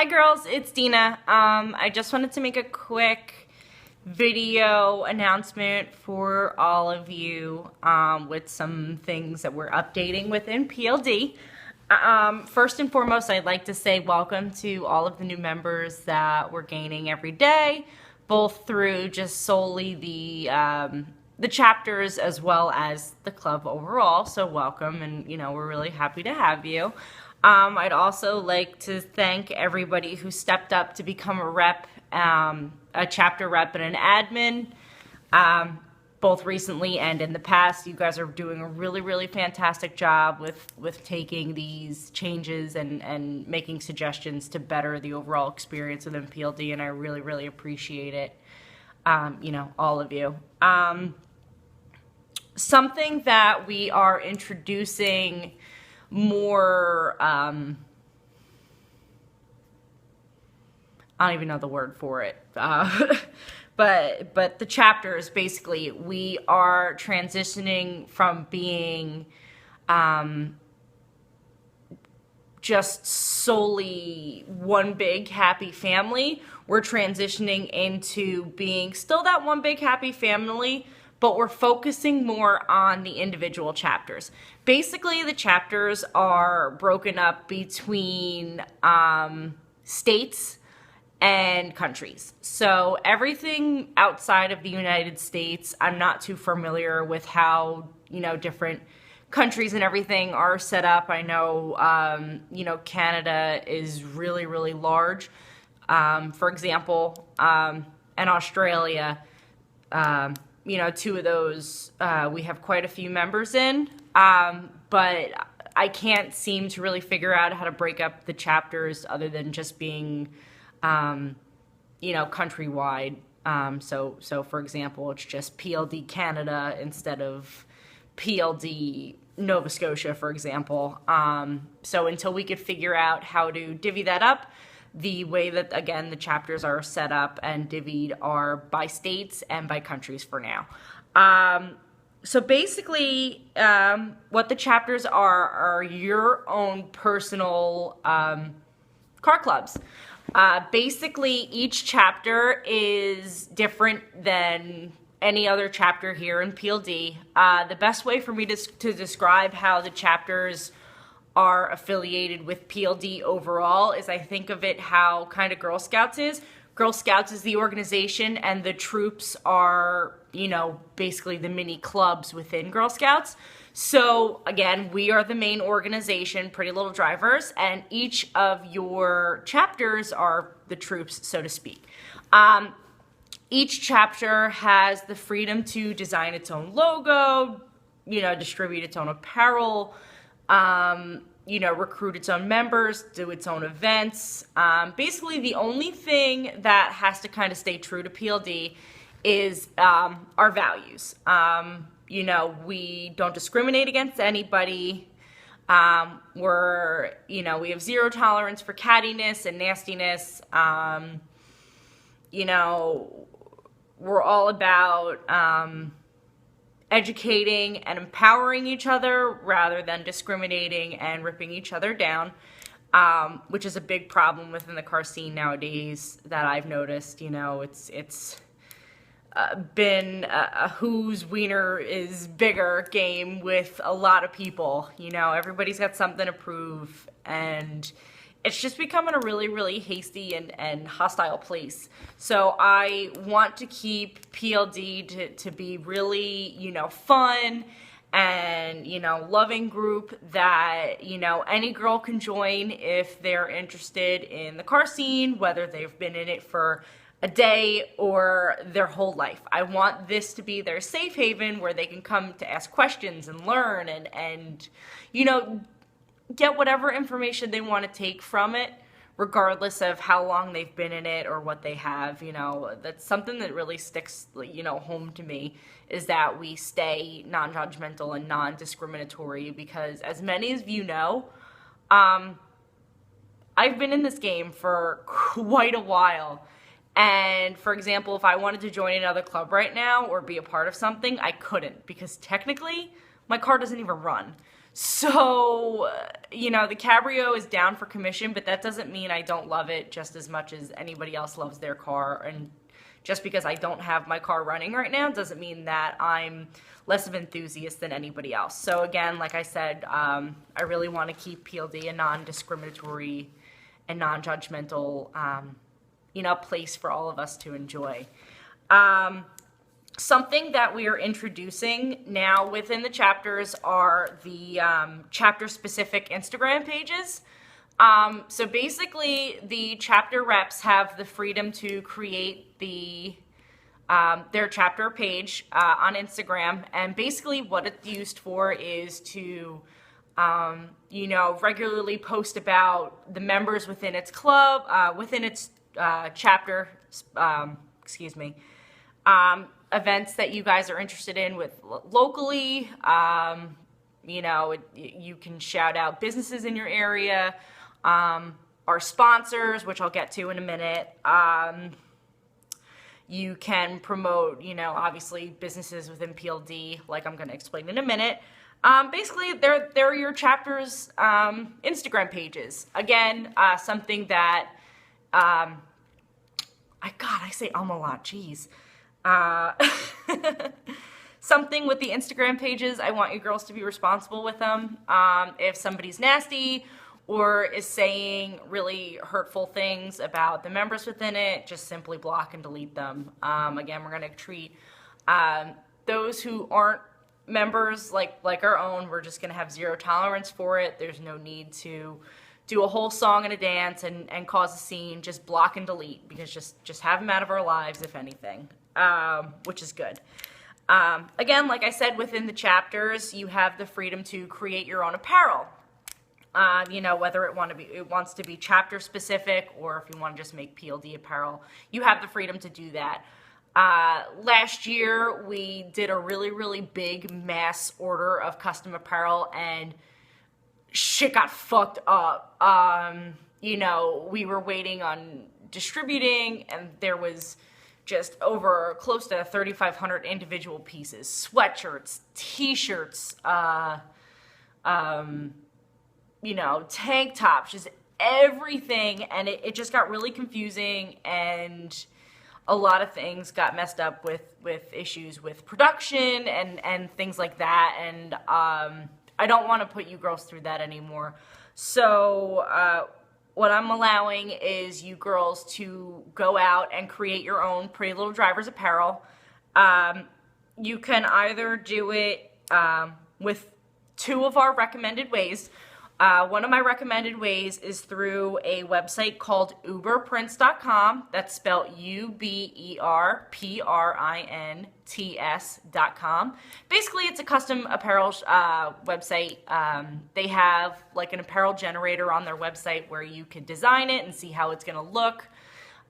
Hi girls, it's Dina. I just wanted to make a quick video announcement for all of you with some things that we're updating within PLD. First and foremost, I'd like to say welcome to all of the new members that we're gaining every day, both through just solely the chapters as well as the club overall. So welcome, and we're really happy to have you. I'd also like to thank everybody who stepped up to become a rep, a chapter rep and an admin, both recently and in the past. You guys are doing a really fantastic job with taking these changes and making suggestions to better the overall experience within PLD, and I really appreciate it, all of you. Something that we are introducing more, I don't even know the word for it, but the chapters, basically, we are transitioning from being just solely one big happy family. We're transitioning into being still that one big happy family, but we're focusing more on the individual chapters. Basically, the chapters are broken up between states and countries. So everything outside of the United States, I'm not too familiar with how, different countries and everything are set up. I know, Canada is really large. For example, and Australia, two of those we have quite a few members in, but I can't seem to really figure out how to break up the chapters other than just being, countrywide. So for example, it's just PLD Canada instead of PLD Nova Scotia, for example. So until we could figure out how to divvy that up, the way that, again, the chapters are set up and divvied are by states and by countries for now. So basically, what the chapters are your own personal car clubs. Basically, each chapter is different than any other chapter here in PLD. The best way for me to describe how the chapters are affiliated with PLD overall is I think of it how kind of Girl Scouts is. Girl Scouts is the organization and the troops are, basically the mini clubs within Girl Scouts. So again, we are the main organization, Pretty Little Drivers, and each of your chapters are the troops, so to speak. Each chapter has the freedom to design its own logo, distribute its own apparel, recruit its own members, do its own events. Basically, the only thing that has to kind of stay true to PLD is our values. We don't discriminate against anybody. We have zero tolerance for cattiness and nastiness. We're all about educating and empowering each other rather than discriminating and ripping each other down, which is a big problem within the car scene nowadays that I've noticed. It's been a whose wiener is bigger game with a lot of people. Everybody's got something to prove, and it's just becoming a really hasty and hostile place. So I want to keep PLD to be really, fun and, loving group that, any girl can join if they're interested in the car scene, whether they've been in it for a day or their whole life. I want this to be their safe haven where they can come to ask questions and learn and get whatever information they want to take from it, regardless of how long they've been in it or what they have. That's something that really sticks, home to me, is that we stay non-judgmental and non-discriminatory, because as many of you know, I've been in this game for quite a while. And for example, if I wanted to join another club right now or be a part of something, I couldn't, because technically my car doesn't even run. So, you know, the Cabrio is down for commission, but that doesn't mean I don't love it just as much as anybody else loves their car. And just because I don't have my car running right now doesn't mean that I'm less of an enthusiast than anybody else. So again, like I said, I really want to keep PLD a non-discriminatory and non-judgmental, you know, place for all of us to enjoy. Something that we are introducing now within the chapters are the chapter-specific Instagram pages. So basically, the chapter reps have the freedom to create their chapter page on Instagram, and basically what it's used for is to you know, regularly post about the members within its club, within its chapter, events that you guys are interested in with locally. You know, you can shout out businesses in your area, our sponsors, which I'll get to in a minute. You can promote, you know, obviously businesses within PLD, like I'm going to explain in a minute. Basically, they're your chapter's Instagram pages. Again, something that, I say a lot, geez. Something with the Instagram pages, I want you girls to be responsible with them. If somebody's nasty or is saying really hurtful things about the members within it, just simply block and delete them. Again, we're going to treat those who aren't members like our own. We're just going to have zero tolerance for it. There's no need to do a whole song and a dance and cause a scene. Just block and delete, because just have them out of our lives, if anything, which is good. Again, like I said, within the chapters, you have the freedom to create your own apparel. You know, whether it wants to be chapter specific, or if you want to just make PLD apparel, you have the freedom to do that. Last year, we did a really big mass order of custom apparel, and shit got fucked up. You know, we were waiting on distributing, and there was just over close to 3,500 individual pieces, sweatshirts, t-shirts, you know, tank tops, just everything. And it just got really confusing, and a lot of things got messed up with issues with production and things like that. And I don't want to put you girls through that anymore. So what I'm allowing is you girls to go out and create your own Pretty Little Drivers apparel. You can either do it with two of our recommended ways. One of my recommended ways is through a website called uberprints.com. That's spelled uberprints.com. Basically, it's a custom apparel website. They have like an apparel generator on their website where you can design it and see how it's going to look.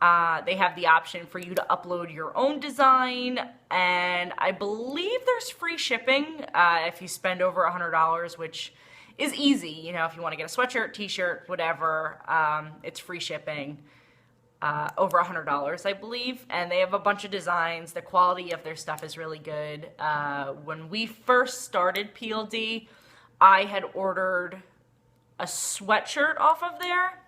They have the option for you to upload your own design, and I believe there's free shipping if you spend over $100, which is easy. You know, if you want to get a sweatshirt, t-shirt, whatever, it's free shipping, over $100, I believe. And they have a bunch of designs. The quality of their stuff is really good. When we first started PLD, I had ordered a sweatshirt off of there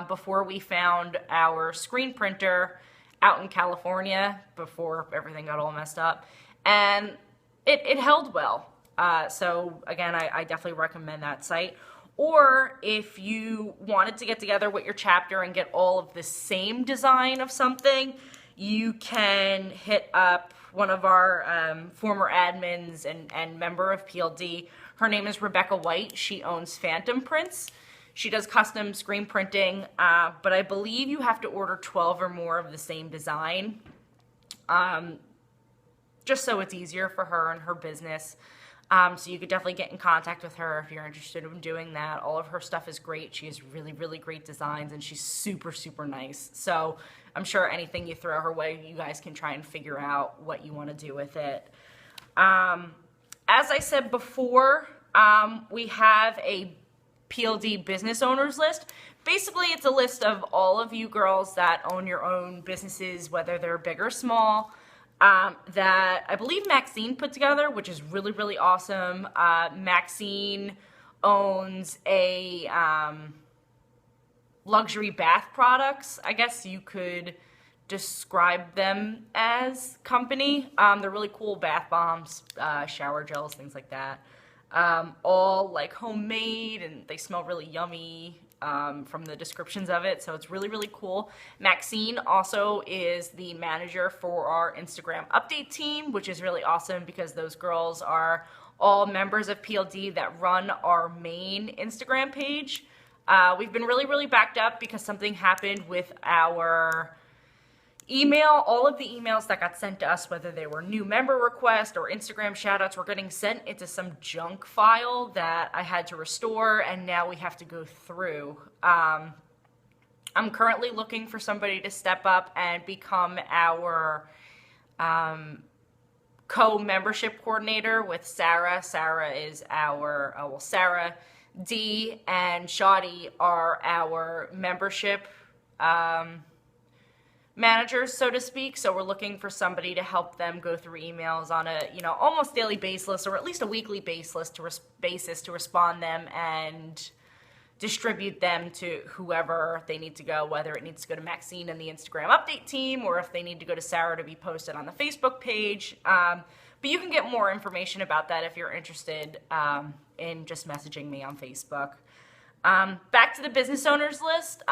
before we found our screen printer out in California, before everything got all messed up. And it held well. So again, I definitely recommend that site. Or if you wanted to get together with your chapter and get all of the same design of something, you can hit up one of our former admins and member of PLD. Her name is Rebecca White. She owns Phantom Prints. She does custom screen printing, but I believe you have to order 12 or more of the same design, just so it's easier for her and her business. So you could definitely get in contact with her if you're interested in doing that. All of her stuff is great. She has really great designs, and she's super nice. So I'm sure anything you throw her way, you guys can try and figure out what you want to do with it. As I said before, we have a PLD business owners list. Basically, it's a list of all of you girls that own your own businesses, whether they're big or small. that I believe Maxine put together, which is really, really awesome. Maxine owns a luxury bath products, I guess you could describe them as company. They're really cool bath bombs, shower gels, things like that. All like homemade, and they smell really yummy from the descriptions of it, so it's really, really cool. Maxine also is the manager for our Instagram update team, which is really awesome because those girls are all members of PLD that run our main Instagram page. We've been really, really backed up because something happened with our email. All of the emails that got sent to us, whether they were new member requests or Instagram shoutouts, were getting sent into some junk file that I had to restore, and now we have to go through. I'm currently looking for somebody to step up and become our co-membership coordinator with Sarah. Sarah is our, Sarah D and Shadi are our membership managers, so to speak. So we're looking for somebody to help them go through emails on a, almost daily basis, or at least a weekly basis to respond them and distribute them to whoever they need to go, whether it needs to go to Maxine and the Instagram update team, or if they need to go to Sarah to be posted on the Facebook page. But you can get more information about that if you're interested in just messaging me on Facebook. Back to the business owners list.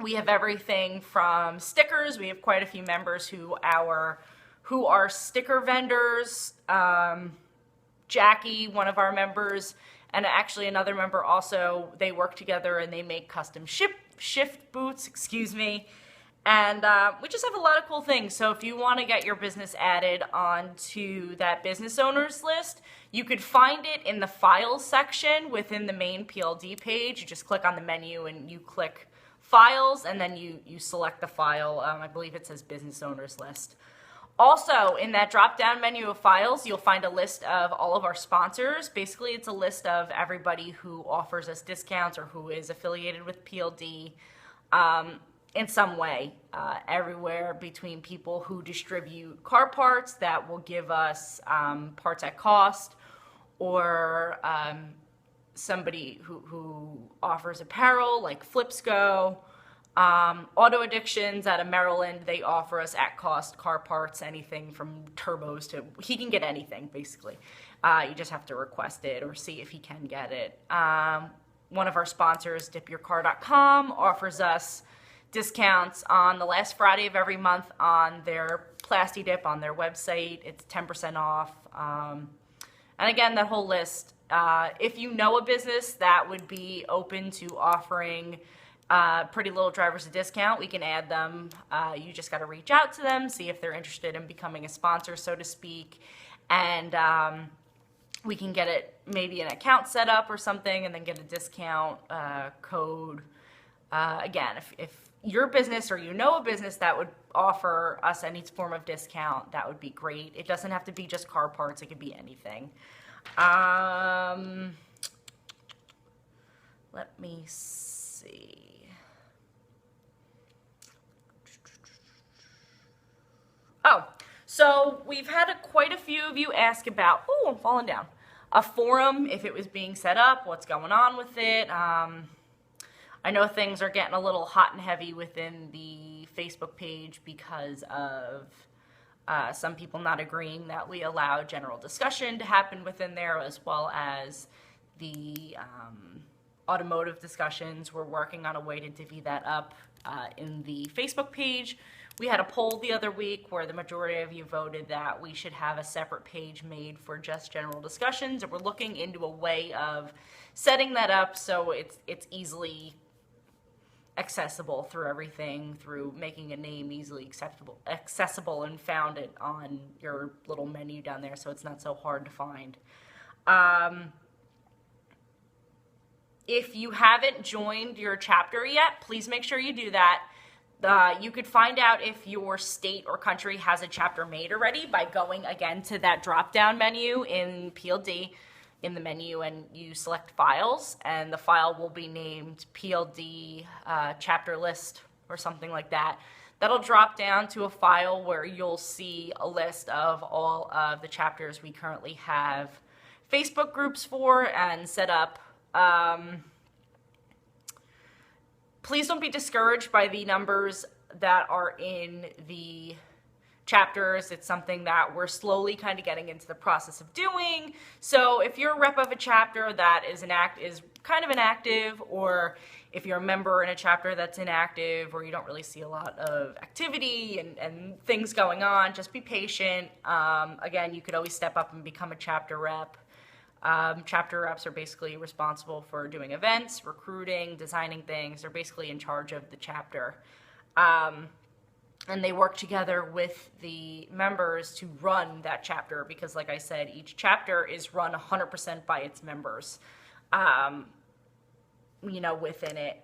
We have everything from stickers. We have quite a few members who are sticker vendors. Jackie, one of our members, and actually another member also, they work together and they make custom shift boots, and we just have a lot of cool things. So if you want to get your business added onto that business owners list, you could find it in the files section within the main PLD page. You just click on the menu and you click files, and then you select the file. I believe it says business owners list. Also, in that drop-down menu of files, you'll find a list of all of our sponsors. Basically, it's a list of everybody who offers us discounts or who is affiliated with PLD in some way. Everywhere between people who distribute car parts that will give us parts at cost, or somebody who offers apparel like Flipsco. Auto Addictions out of Maryland, they offer us at cost car parts, anything from turbos to, he can get anything basically. You just have to request it or see if he can get it. One of our sponsors, dipyourcar.com, offers us discounts on the last Friday of every month on their Plasti Dip on their website. It's 10% off. And again, that whole list, if you know a business that would be open to offering Pretty Little Drivers a discount, we can add them. You just got to reach out to them, see if they're interested in becoming a sponsor, so to speak, and we can get it, maybe an account set up or something, and then get a discount code. Again, if your business or you know a business that would offer us any form of discount, that would be great. It doesn't have to be just car parts, it could be anything. Let me see. Oh, so we've had quite a few of you ask about, oh, I'm falling down, a forum, if it was being set up, what's going on with it. I know things are getting a little hot and heavy within the Facebook page because of some people not agreeing that we allow general discussion to happen within there, as well as the automotive discussions. We're working on a way to divvy that up in the Facebook page. We had a poll the other week where the majority of you voted that we should have a separate page made for just general discussions, and we're looking into a way of setting that up so it's easily accessible through everything, through making a name easily accessible and found it on your little menu down there, so it's not so hard to find. If you haven't joined your chapter yet, please make sure you do that. You could find out if your state or country has a chapter made already by going again to that drop-down menu in PLD in the menu, and you select files, and the file will be named PLD chapter list or something like that. that'll drop down to a file where you'll see a list of all of the chapters we currently have Facebook groups for and set up. Please don't be discouraged by the numbers that are in the chapters. It's something that we're slowly kind of getting into the process of doing. So if you're a rep of a chapter that is kind of inactive, or if you're a member in a chapter that's inactive, or you don't really see a lot of activity and things going on, just be patient. Again, you could always step up and become a chapter rep. Chapter reps are basically responsible for doing events, recruiting, designing things. They're basically in charge of the chapter. And they work together with the members to run that chapter because, like I said, each chapter is run 100% by its members, you know, within it.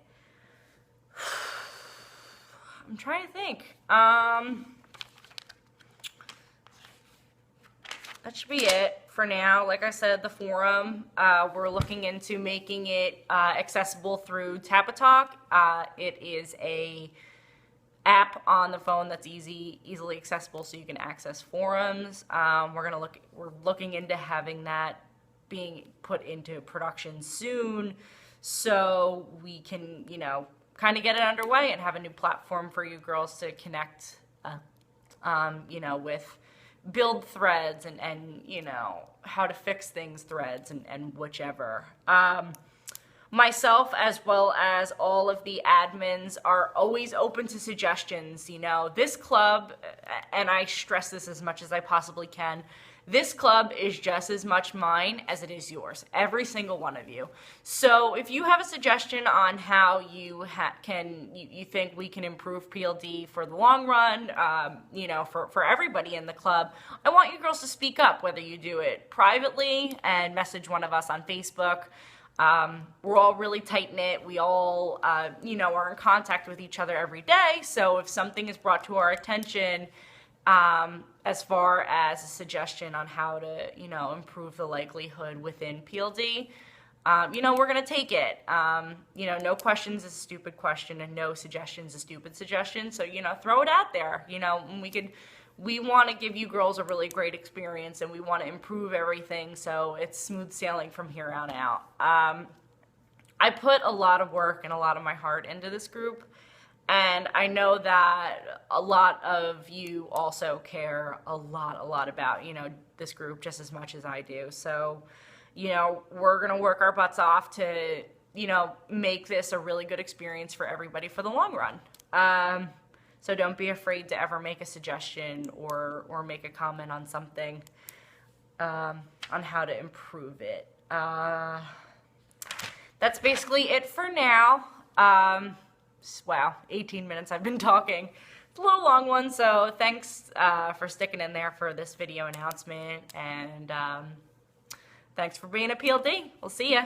I'm trying to think. That should be it for now. Like I said, the forum, we're looking into making it accessible through Tapatalk. It is a app on the phone that's easily accessible, so you can access forums. We're looking into having that being put into production soon, so we can, you know, kind of get it underway and have a new platform for you girls to connect, you know, with build threads and you know, how to fix things threads and whichever. Myself, as well as all of the admins, are always open to suggestions. You know, this club, and I stress this as much as I possibly can, this club is just as much mine as it is yours, every single one of you. So if you have a suggestion on how you think we can improve PLD for the long run, you know, for everybody in the club, I want you girls to speak up, whether you do it privately and message one of us on Facebook. We're all really tight-knit. We all, you know, are in contact with each other every day. So if something is brought to our attention, as far as a suggestion on how to, you know, improve the likelihood within PLD, you know, we're going to take it. You know, no questions is a stupid question, and no suggestion is a stupid suggestion. So, you know, throw it out there. You know, we want to give you girls a really great experience, and we want to improve everything so it's smooth sailing from here on out. I put a lot of work and a lot of my heart into this group, and I know that a lot of you also care a lot about, you know, this group just as much as I do. So, you know, we're going to work our butts off to, you know, make this a really good experience for everybody for the long run. So don't be afraid to ever make a suggestion or make a comment on something, on how to improve it. That's basically it for now. Wow, 18 minutes I've been talking. It's a little long one, so thanks for sticking in there for this video announcement, and thanks for being a PLD. We'll see ya.